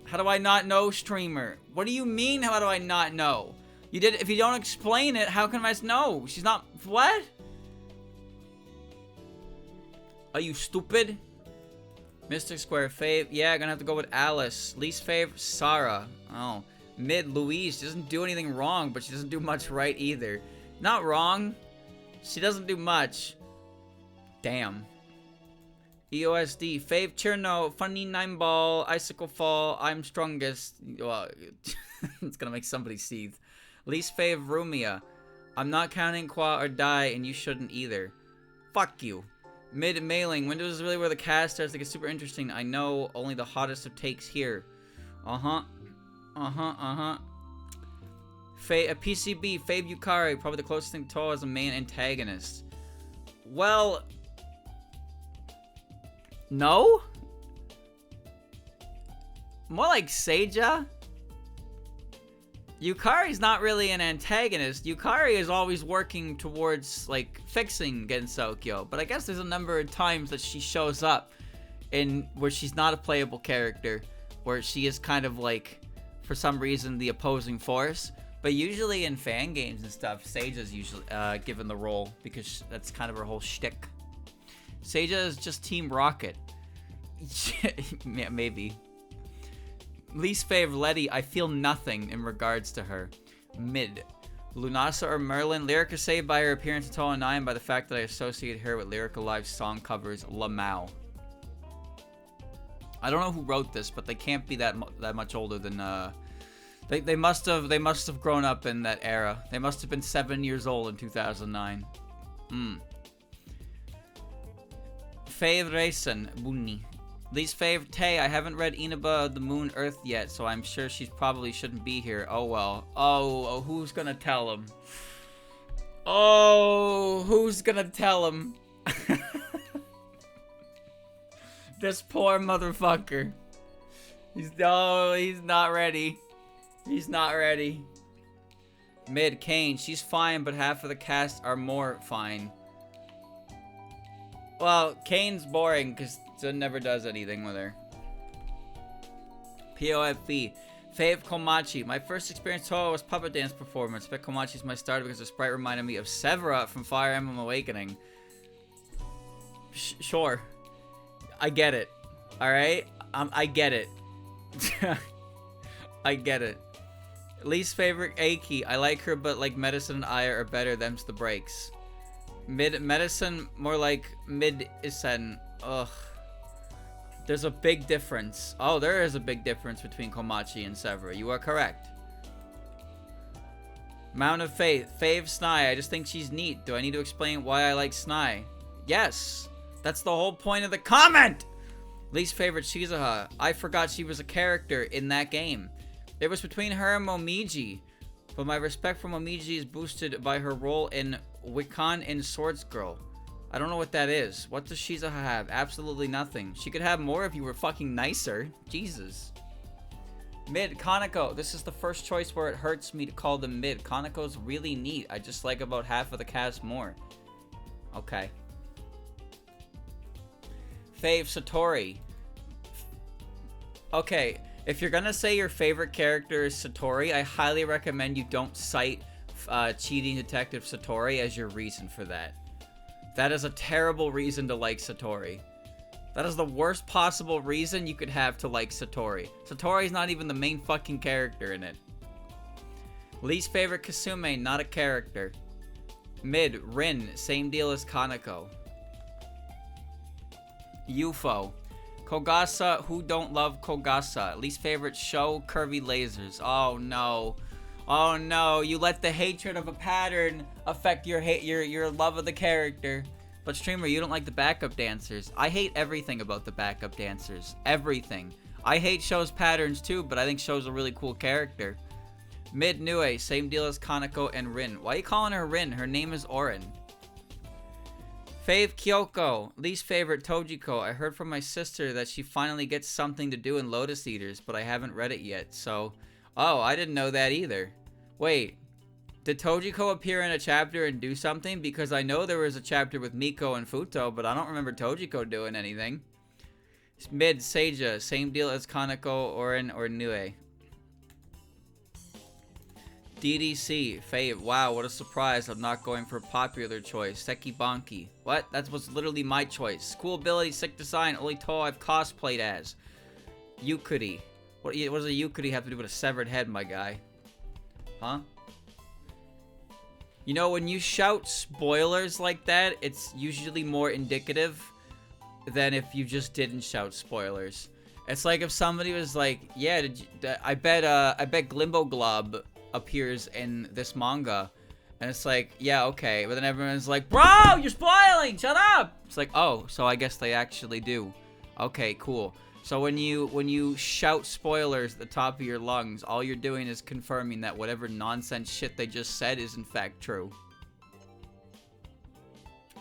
How do I not know, streamer? What do you mean, how do I not know? If you don't explain it, how can I know? She's not, what? Are you stupid? Mystic Square, fave, yeah, gonna have to go with Alice. Least fave, Sarah. Oh. Mid, Louise, she doesn't do anything wrong, but she doesn't do much right either. Not wrong. She doesn't do much. Damn. EOSD, fave, Cherno, funny 9-ball, icicle fall, I'm strongest. Well, it's gonna make somebody seethe. Least fave, Rumia. I'm not counting Qua or Die, and you shouldn't either. Fuck you. Mid-mailing. Windows is really where the cast starts to get super interesting. I know only the hottest of takes here. A PCB, Fave Yukari, probably the closest thing to Touhou as a main antagonist. Well, no? More like Seija? Yukari's not really an antagonist. Yukari is always working towards, like, fixing Gensokyo. But I guess there's a number of times that she shows up in where she's not a playable character, where she is kind of, like, for some reason, the opposing force. But usually in fan games and stuff, Seija's usually given the role because that's kind of her whole shtick. Seija is just Team Rocket. Yeah, maybe. Least fave Letty, I feel nothing in regards to her. Mid. Lunasa or Merlin, Lyrica saved by her appearance in Touhou 9 by the fact that I associate her with Lyrica Live's song covers Lamau. I don't know who wrote this, but they can't be that much older than they must have grown up in that era. They must have been 7 years old in 2009. Fave Reisen Bunni. Least fave Tay, I haven't read Inaba the Moon Earth yet, so I'm sure she probably shouldn't be here. Oh well. Oh, who's gonna tell him? Oh, who's gonna tell him? This poor motherfucker. He's not ready. He's not ready. Mid Kane, she's fine, but half of the cast are more fine. Well, Kane's boring because Zun never does anything with her. POFB. Fave Komachi. My first experience Touhou was puppet dance performance. Bet Komachi's my starter because the sprite reminded me of Severa from Fire Emblem Awakening. Sure. I get it. Alright? I get it. I get it. Least favorite Aiki. I like her, but like Medicine and Aya are better. Them's the breaks. Medicine, more like Mid-Isen. Ugh. There's a big difference. Oh, there is a big difference between Komachi and Severa. You are correct. Mount of Faith. Fave Snai. I just think she's neat. Do I need to explain why I like Snai? Yes. That's the whole point of the comment! Least favorite Shizuha. I forgot she was a character in that game. It was between her and Momiji. But my respect for Momiji is boosted by her role in Wiccan in Swords Girl. I don't know what that is. What does Shizuha have? Absolutely nothing. She could have more if you were fucking nicer. Jesus. Mid, Kaneko. This is the first choice where it hurts me to call them mid. Kaneko's really neat. I just like about half of the cast more. Okay. Fave Satori. Okay, if you're gonna say your favorite character is Satori, I highly recommend you don't cite Cheating Detective Satori as your reason for that. That is a terrible reason to like Satori. That is the worst possible reason you could have to like Satori. Satori's not even the main fucking character in it. Least favorite Kasume, not a character. Mid, Rin, same deal as Kaneko. UFO. Kogasa, who don't love Kogasa? Least favorite show, curvy lasers. Oh no. Oh no, you let the hatred of a pattern affect your love of the character. But streamer, you don't like the backup dancers. I hate everything about the backup dancers. Everything. I hate Show's patterns too, but I think Show's a really cool character. Mid Nue, same deal as Kaneko and Rin. Why are you calling her Rin? Her name is Orin. Fave Kyoko. Least favorite Tojiko. I heard from my sister that she finally gets something to do in Lotus Eaters, but I haven't read it yet, so... Oh, I didn't know that either. Wait, did Tojiko appear in a chapter and do something? Because I know there was a chapter with Miko and Futo, but I don't remember Tojiko doing anything. Mid, Seija, same deal as Kaneko, Orin, or Nue. DDC, Fave, wow, what a surprise. I'm not going for a popular choice. Seki Banki. What? That was literally my choice. Cool ability, sick design, only Touhou I've cosplayed as. Yukuri. What does a Yukuri have to do with a severed head, my guy? Huh? You know, when you shout spoilers like that, it's usually more indicative than if you just didn't shout spoilers. It's like if somebody was like, yeah, I bet Glimbo Glob appears in this manga. And it's like, yeah, okay. But then everyone's like, bro, you're spoiling! Shut up! It's like, oh, so I guess they actually do. Okay, cool. So when you shout spoilers at the top of your lungs, all you're doing is confirming that whatever nonsense shit they just said is in fact true.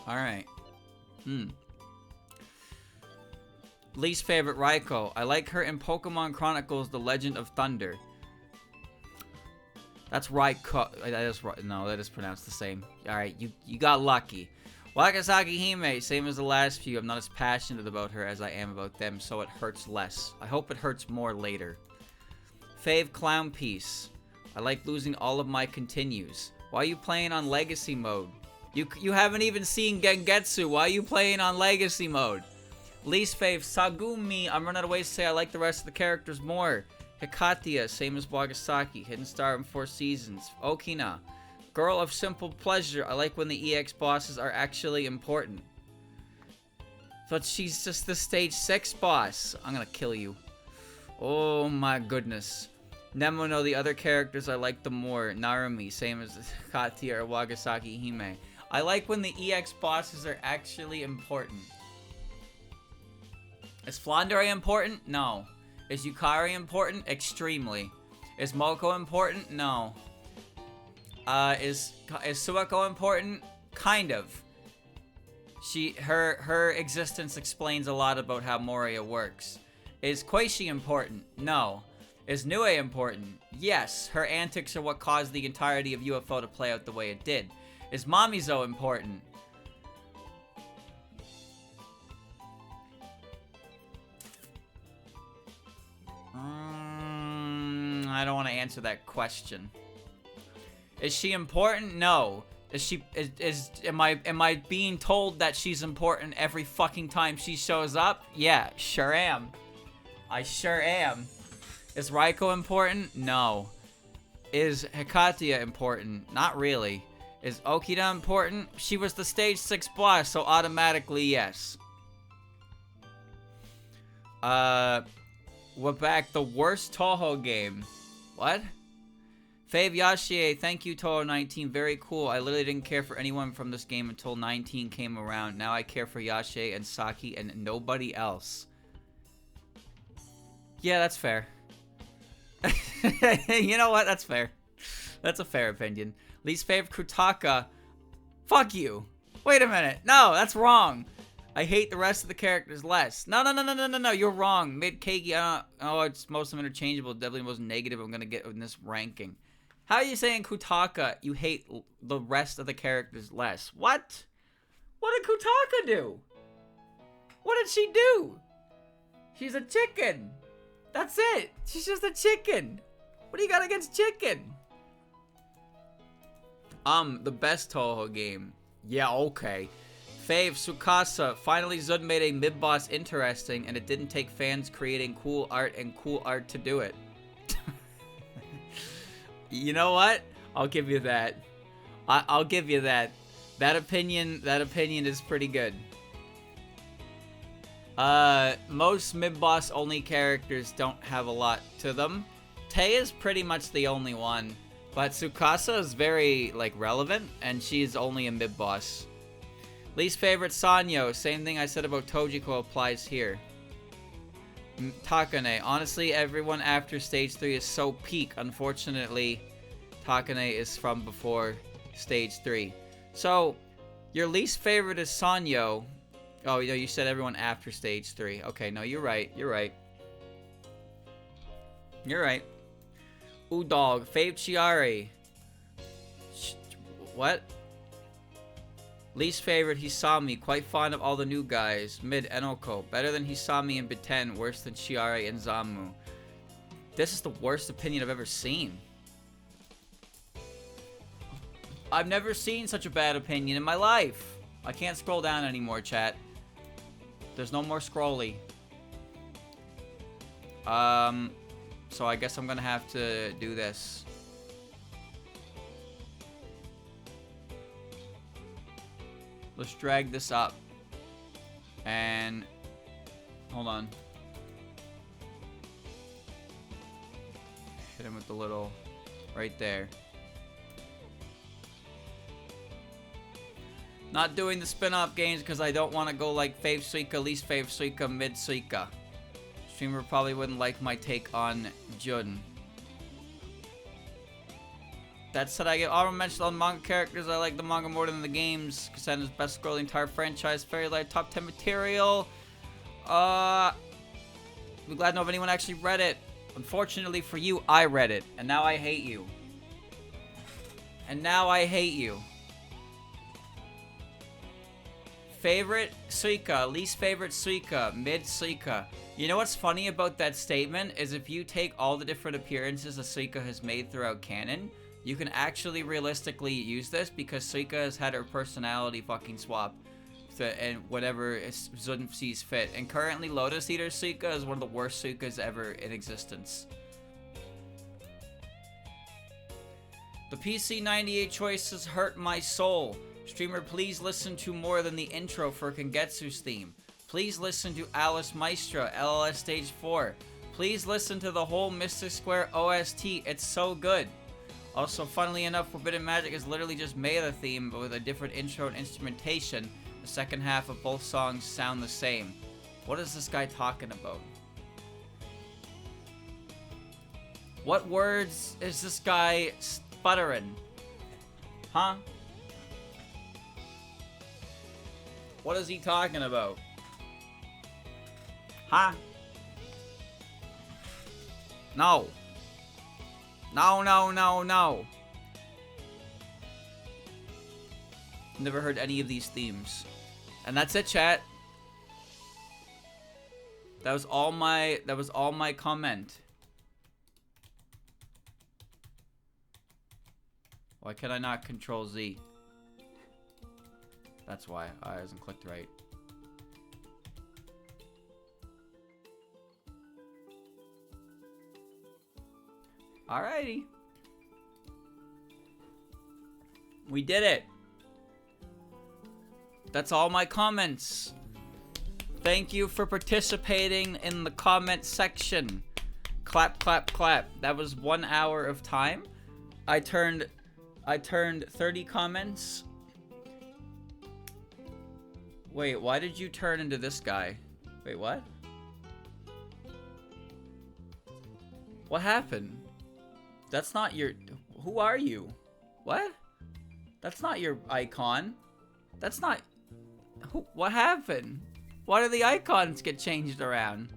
Alright. Least favorite Raikou. I like her in Pokemon Chronicles The Legend of Thunder. That's Raikou. No, that is pronounced the same. Alright, you got lucky. Wakasaki Hime, same as the last few. I'm not as passionate about her as I am about them, so it hurts less. I hope it hurts more later. Fave Clown Piece. I like losing all of my continues. Why are you playing on Legacy mode? You haven't even seen Gengetsu. Why are you playing on Legacy mode? Least fave Sagumi. I'm running out of ways to say I like the rest of the characters more. Hikatia, same as Wagasaki. Hidden Star in 4 seasons. Okina. Girl of Simple Pleasure. I like when the EX bosses are actually important. But she's just the stage 6 boss. I'm gonna kill you. Oh my goodness. Nemono, the other characters I like them more. Narumi, same as Hikatia or Wagasaki Hime. I like when the EX bosses are actually important. Is Flandre important? No. Is Yukari important? Extremely. Is Moko important? No. Is Sueko important? Kind of. Her existence explains a lot about how Moria works. Is Koishi important? No. Is Nue important? Yes. Her antics are what caused the entirety of UFO to play out the way it did. Is Mamizo important? I don't want to answer that question. Is she important? No. Am I being told that she's important every fucking time she shows up? Yeah, sure am. I sure am. Is Raikou important? No. Is Hikatia important? Not really. Is Okida important? She was the stage 6 boss, so automatically yes. We're back. The worst Touhou game. What? Fave Yashie, thank you, Touhou 19. Very cool. I literally didn't care for anyone from this game until 19 came around. Now I care for Yashie and Saki and nobody else. Yeah, that's fair. You know what? That's fair. That's a fair opinion. Least favorite Kutaka. Fuck you. Wait a minute. No, that's wrong. I hate the rest of the characters less. No. You're wrong. Mid Keiki, it's most of them interchangeable. Definitely the most negative I'm gonna get in this ranking. How are you saying Kutaka, you hate the rest of the characters less? What? What did Kutaka do? What did she do? She's a chicken. That's it. She's just a chicken. What do you got against chicken? The best Touhou game. Yeah, okay. Fave, Tsukasa. Finally, Zud made a mid-boss interesting, and it didn't take fans creating cool art and cool art to do it. You know what? I'll give you that. I'll give you that. That opinion is pretty good. Most mid-boss only characters don't have a lot to them. Tei is pretty much the only one. But Tsukasa is very, relevant, and she's only a mid-boss. Least favorite Sanyo. Same thing I said about Tojiko applies here. Takane. Honestly, everyone after stage 3 is so peak. Unfortunately, Takane is from before stage 3. So, your least favorite is Sanyo. Oh, you said everyone after stage 3. Okay, no, you're right. You're right. UDoaLG. Fave Chiari. What? Least favorite Hisami. Quite fond of all the new guys. Mid Enoko. Better than Hisami and Biten. Worse than Chiari and Zamu. This is the worst opinion I've ever seen. I've never seen such a bad opinion in my life. I can't scroll down anymore, chat. There's no more scrolly. So I guess I'm gonna have to do this. Let's drag this up. And hold on. Hit him with the little right there. Not doing the spin-off games because I don't want to go like fave Suika, least fave Suika, mid Suika. Streamer probably wouldn't like my take on Jun. That said, I get honorable mention on manga characters. I like the manga more than the games. Casandra's best scroll the entire franchise. Fairy Light top 10 material. I'm glad to know if anyone actually read it. Unfortunately for you, I read it. And now I hate you. And now I hate you. Favorite Suika, least favorite Suika, mid Suika. You know what's funny about that statement is if you take all the different appearances a Suika has made throughout canon, you can actually realistically use this because Suika has had her personality fucking swap and whatever Zun sees fit. And currently Lotus Eater Suika is one of the worst Suikas ever in existence. The PC98 choices hurt my soul. Streamer, please listen to more than the intro for Kangetsu's theme. Please listen to Alice Maestra, LLS Stage 4. Please listen to the whole Mystic Square OST. It's so good. Also, funnily enough, Forbidden Magic is literally just Meta theme, but with a different intro and instrumentation. The second half of both songs sound the same. What is this guy talking about? What words is this guy sputtering? Huh? What is he talking about? Huh? No. No, no, no, no. Never heard any of these themes. And that's it, chat. That was all my comment. Why can I not control Z? That's why I hasn't clicked right. Alrighty. We did it. That's all my comments. Thank you for participating in the comment section. Clap, clap, clap. That was 1 hour of time. I turned 30 comments. Wait, why did you turn into this guy? Wait, what? What happened? That's not your... Who are you? What? That's not your icon. That's not... Who, what happened? Why do the icons get changed around?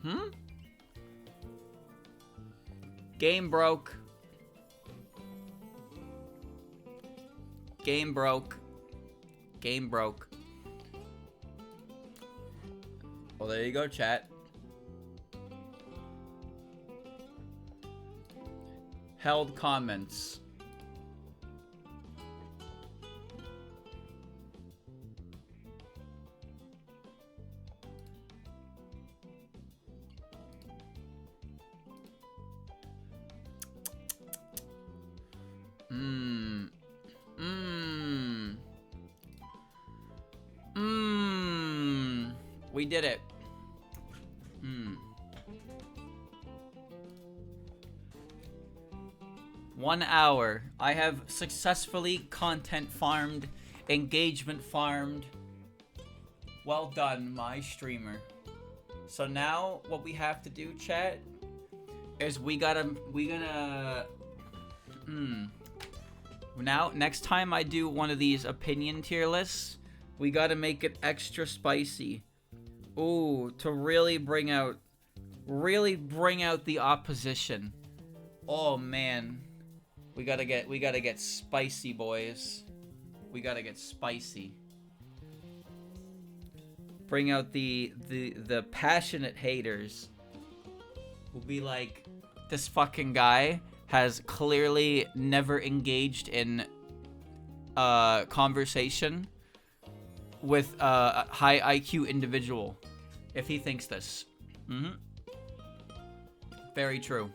Hmm? Game broke. Game broke. Game broke. Well, there you go, chat. Held comments. We did it. 1 hour. I have successfully content farmed, engagement farmed. Well done, my streamer. So now what we have to do, chat, is now, next time I do one of these opinion tier lists, we gotta make it extra spicy. Ooh, to really bring out the opposition. Oh man. We gotta get spicy, boys. We gotta get spicy. Bring out the passionate haters. Will be like, this fucking guy has clearly never engaged in conversation with a high IQ individual if he thinks this. Very true.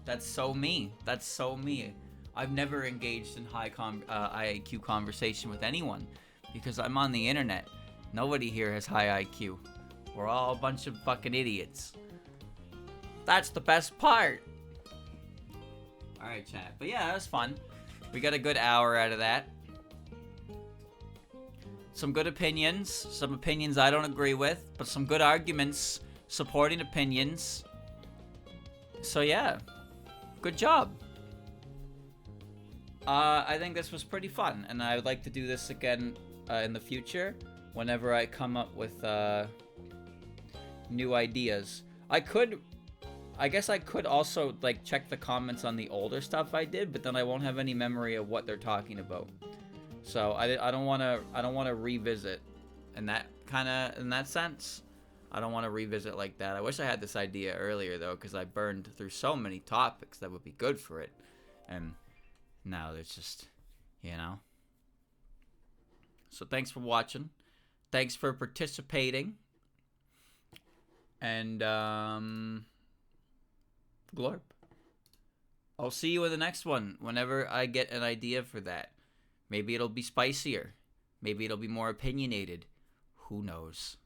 That's so me. That's so me. I've never engaged in high IQ conversation with anyone because I'm on the internet. Nobody here has high IQ. We're all a bunch of fucking idiots. That's the best part. Alright, chat. But yeah, that was fun. We got a good hour out of that. some good opinions, some opinions I don't agree with, but some good arguments supporting opinions. So yeah, good job. I think this was pretty fun, and I would like to do this again in the future whenever I come up with new ideas. I guess I could also like check the comments on the older stuff I did, but then I won't have any memory of what they're talking about. So I don't want to revisit in that sense. I don't want to revisit like that. I wish I had this idea earlier though, because I burned through so many topics that would be good for it, and now there's just, you know. So thanks for watching. Thanks for participating. And glorp. I'll see you in the next one whenever I get an idea for that. Maybe it'll be spicier. Maybe it'll be more opinionated. Who knows?